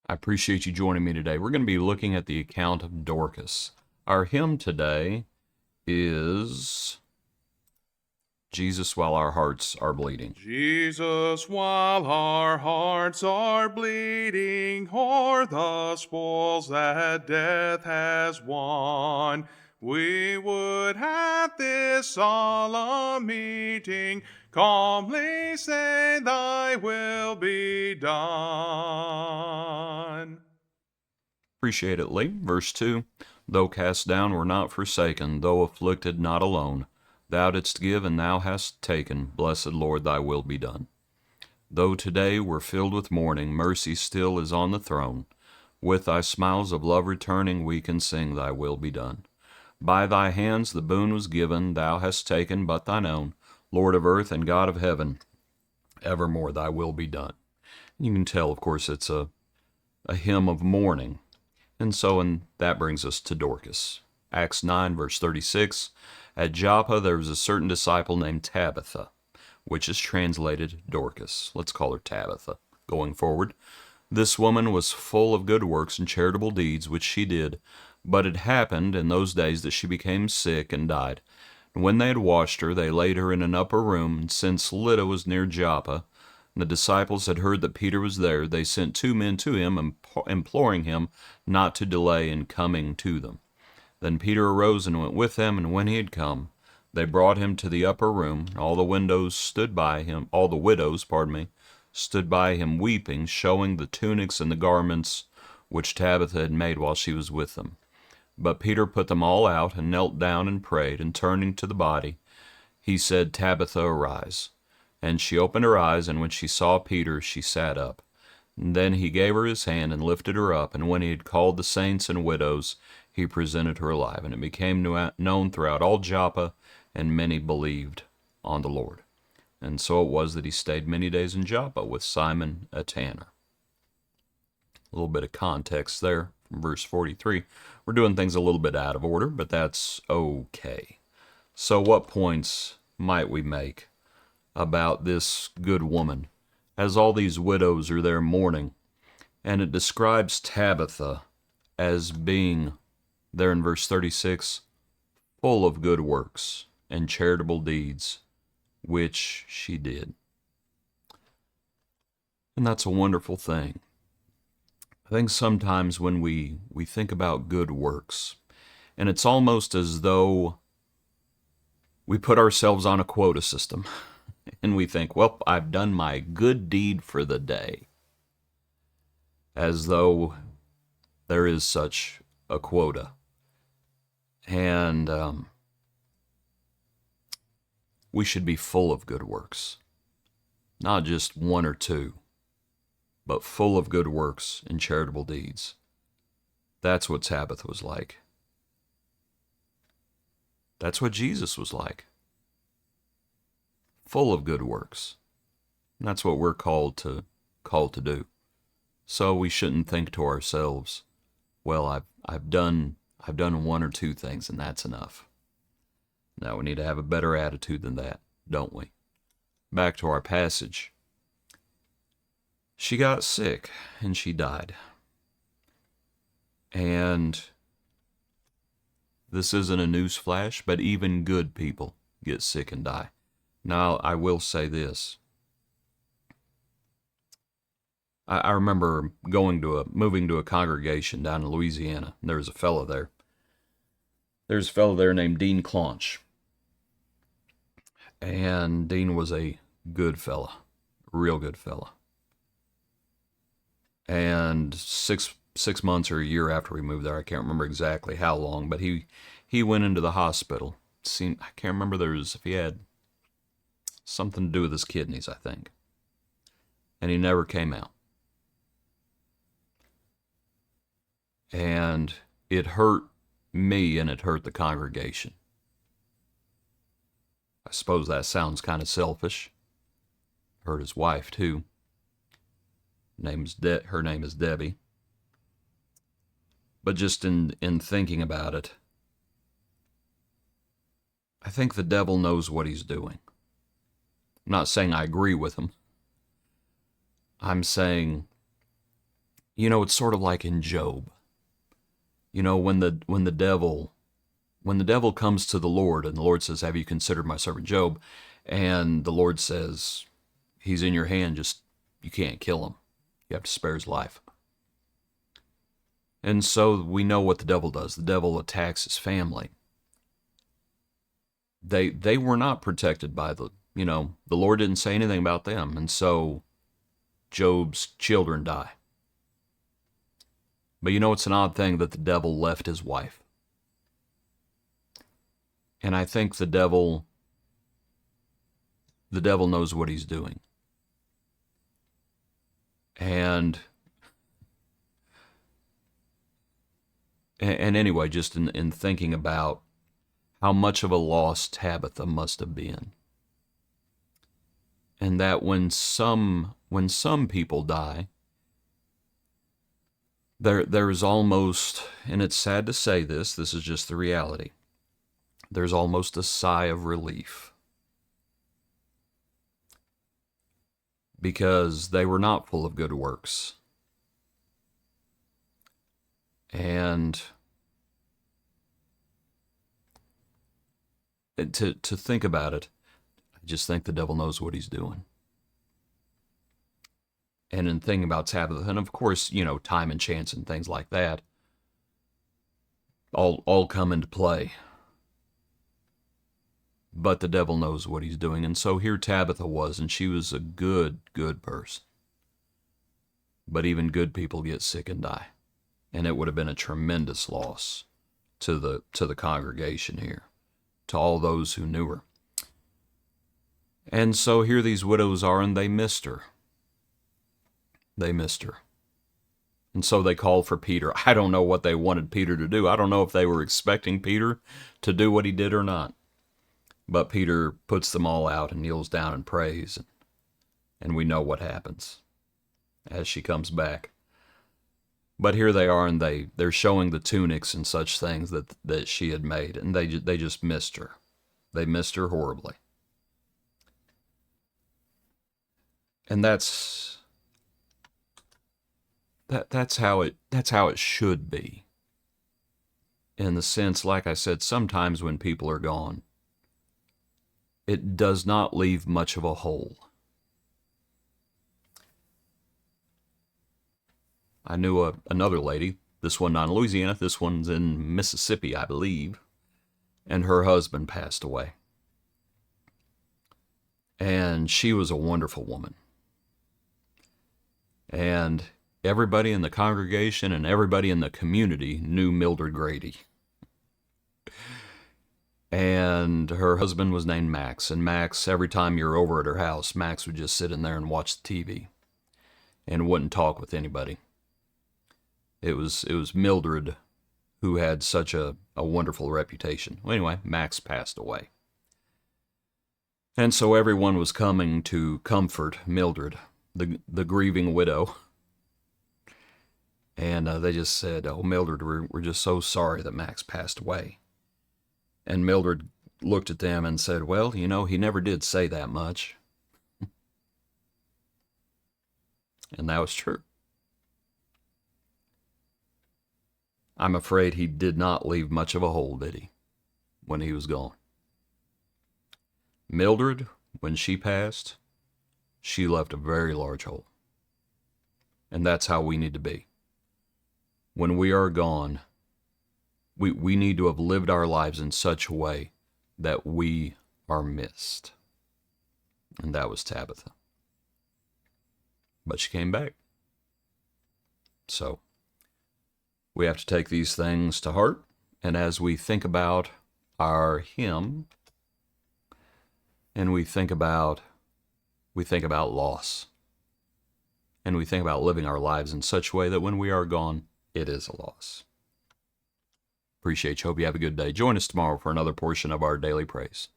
I appreciate you joining me today. We're going to be looking at the account of Dorcas. Our hymn today is Jesus While Our Hearts Are Bleeding. Jesus, while our hearts are bleeding o'er the spoils that death has won, we would at this solemn meeting calmly say, Thy will be done. Appreciate it, Lee. Verse 2, Though cast down, we're not forsaken, though afflicted, not alone. Thou didst give, and thou hast taken. Blessed Lord, thy will be done. Though today we're filled with mourning, mercy still is on the throne. With thy smiles of love returning, we can sing, Thy will be done. By thy hands the boon was given, thou hast taken but thine own. Lord of earth and God of heaven, evermore thy will be done. You can tell, of course, it's a hymn of mourning. And that brings us to Dorcas. Acts 9, verse 36, At Joppa there was a certain disciple named Tabitha, which is translated Dorcas. Let's call her Tabitha. Going forward, this woman was full of good works and charitable deeds, which she did. But it happened in those days that she became sick and died. And when they had washed her, they laid her in an upper room. And since Lydda was near Joppa, and the disciples had heard that Peter was there, they sent 2 men to him, imploring him not to delay in coming to them. Then Peter arose and went with them, and when he had come, they brought him to the upper room. All the widows, stood by him, stood by him weeping, showing the tunics and the garments which Tabitha had made while she was with them. But Peter put them all out, and knelt down and prayed, and turning to the body, he said, Tabitha, arise. And she opened her eyes, and when she saw Peter, she sat up. And then he gave her his hand and lifted her up, and when he had called the saints and widows, he presented her alive. And it became known throughout all Joppa, and many believed on the Lord. And so it was that he stayed many days in Joppa with Simon a tanner. A little bit of context there from verse 43. We're doing things a little bit out of order, but that's okay. So what points might we make about this good woman as all these widows are there mourning? And it describes Tabitha as being, there in verse 36, full of good works and charitable deeds, which she did. And that's a wonderful thing. I think sometimes when we think about good works, and it's almost as though we put ourselves on a quota system, and we think, well, I've done my good deed for the day, as though there is such a quota. And we should be full of good works, not just 1 or 2, but full of good works and charitable deeds. That's what Tabitha was like. That's what Jesus was like. Full of good works. And that's what we're called to do. So we shouldn't think to ourselves, well, I've done 1 or 2 things and that's enough. Now we need to have a better attitude than that, don't we? Back to our passage. She got sick and she died. And this isn't a news flash, but even good people get sick and die. Now, I will say this. I remember moving to a congregation down in Louisiana. There was a fellow there. There's a fellow there named Dean Claunch. And Dean was a good fella, real good fella. And six months or a year after we moved there, I can't remember exactly how long, but he went into the hospital. I can't remember if he had something to do with his kidneys, I think. And he never came out. And it hurt me and it hurt the congregation. I suppose that sounds kind of selfish. Hurt his wife too. Her name is Debbie. But just in thinking about it, I think the devil knows what he's doing. I'm not saying I agree with him. I'm saying It's sort of like in Job. When the devil comes to the Lord and the Lord says, "Have you considered my servant Job?" And the Lord says, "He's in your hand, just you can't kill him. You have to spare his life." And so we know what the devil does. The devil attacks his family. They were not protected by the Lord didn't say anything about them. And so Job's children die. But it's an odd thing that the devil left his wife. And I think the devil knows what he's doing. And anyway, just in thinking about how much of a loss Tabitha must have been. And that when some people die, there is almost, and it's sad to say this is just the reality, there's almost a sigh of relief. Because they were not full of good works. And to think about it, I just think the devil knows what he's doing. And in thinking about Tabitha, and of course, time and chance and things like that, all come into play. But the devil knows what he's doing. And so here Tabitha was, and she was a good person. But even good people get sick and die. And it would have been a tremendous loss to the congregation here, to all those who knew her. And so here these widows are, and they missed her. They missed her. And so they called for Peter. I don't know what they wanted Peter to do. I don't know if they were expecting Peter to do what he did or not. But Peter puts them all out and kneels down and prays. And we know what happens as she comes back. But here they are, and they're showing the tunics and such things that she had made. And they just missed her. They missed her horribly. And that's how it should be. In the sense, like I said, sometimes when people are gone, it does not leave much of a hole. I knew another lady, this one not in Louisiana, this one's in Mississippi, I believe, and her husband passed away. And she was a wonderful woman. And everybody in the congregation and everybody in the community knew Mildred Grady. And her husband was named Max. And Max, every time you're over at her house, Max would just sit in there and watch the TV and wouldn't talk with anybody. It was Mildred who had such a wonderful reputation. Well, anyway, Max passed away. And so everyone was coming to comfort Mildred, the grieving widow. And they just said, "Oh, Mildred, we're just so sorry that Max passed away." And Mildred looked at them and said, "Well, he never did say that much." And that was true. I'm afraid he did not leave much of a hole, did he, when he was gone? Mildred, when she passed, she left a very large hole. And that's how we need to be. When we are gone, we need to have lived our lives in such a way that we are missed. And that was Tabitha. But she came back. So we have to take these things to heart. And as we think about our hymn, and we think about loss, and we think about living our lives in such a way that when we are gone, it is a loss. Appreciate you. Hope you have a good day. Join us tomorrow for another portion of our daily praise.